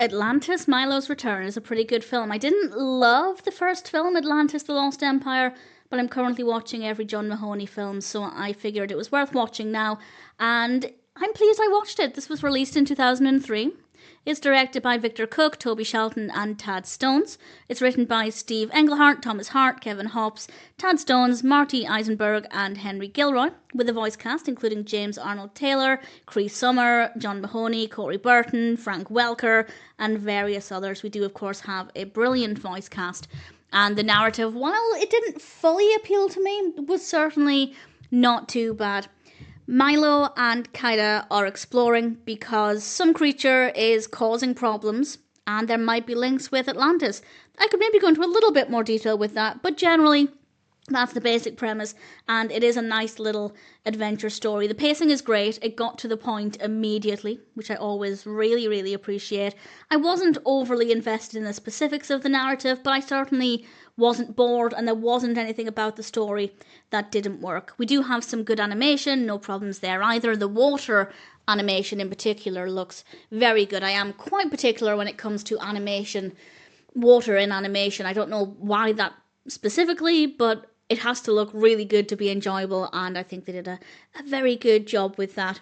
Atlantis, Milo's Return is a pretty good film. I didn't love the first film, Atlantis, The Lost Empire, but I'm currently watching every John Mahoney film, so I figured it was worth watching now, and I'm pleased I watched it. This was released in 2003. It's directed by Victor Cook, Toby Shelton, and Tad Stones. It's written by Steve Englehart, Thomas Hart, Kevin Hobbs, Tad Stones, Marty Eisenberg, and Henry Gilroy, with a voice cast including James Arnold Taylor, Cree Summer, John Mahoney, Corey Burton, Frank Welker, and various others. We do, of course, have a brilliant voice cast. And the narrative, while it didn't fully appeal to me, was certainly not too bad. Milo and Kida are exploring because some creature is causing problems and there might be links with Atlantis. I could maybe go into a little bit more detail with that, but generally that's the basic premise, and it is a nice little adventure story. The pacing is great. It got to the point immediately, which I always really, really appreciate. I wasn't overly invested in the specifics of the narrative, but I certainly wasn't bored, and there wasn't anything about the story that didn't work. We do have some good animation, no problems there either. The water animation in particular looks very good. I am quite particular when it comes to animation, water in animation. I don't know why that specifically, but it has to look really good to be enjoyable, and I think they did a very good job with that.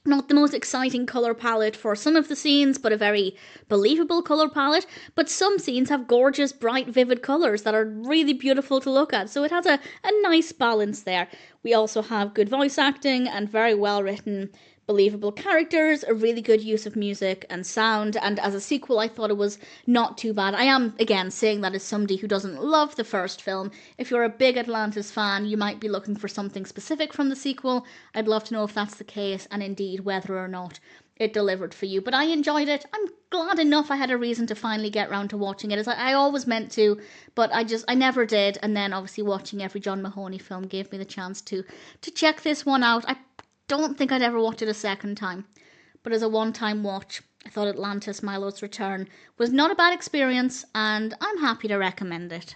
Not the most exciting colour palette for some of the scenes, but a very believable colour palette. But some scenes have gorgeous, bright, vivid colours that are really beautiful to look at, so it has a nice balance there. We also have good voice acting and very well written, believable characters, a really good use of music and sound, and as a sequel I thought it was not too bad. I am, again, saying that as somebody who doesn't love the first film. If you're a big Atlantis fan, you might be looking for something specific from the sequel. I'd love to know if that's the case, and indeed whether or not it delivered for you. But I enjoyed it. I'm glad enough I had a reason to finally get round to watching it, as I always meant to, but I never did. And then obviously watching every John Mahoney film gave me the chance to check this one out. I don't think I'd ever watch it a second time, but as a one-time watch, I thought Atlantis, Milo's Return was not a bad experience, and I'm happy to recommend it.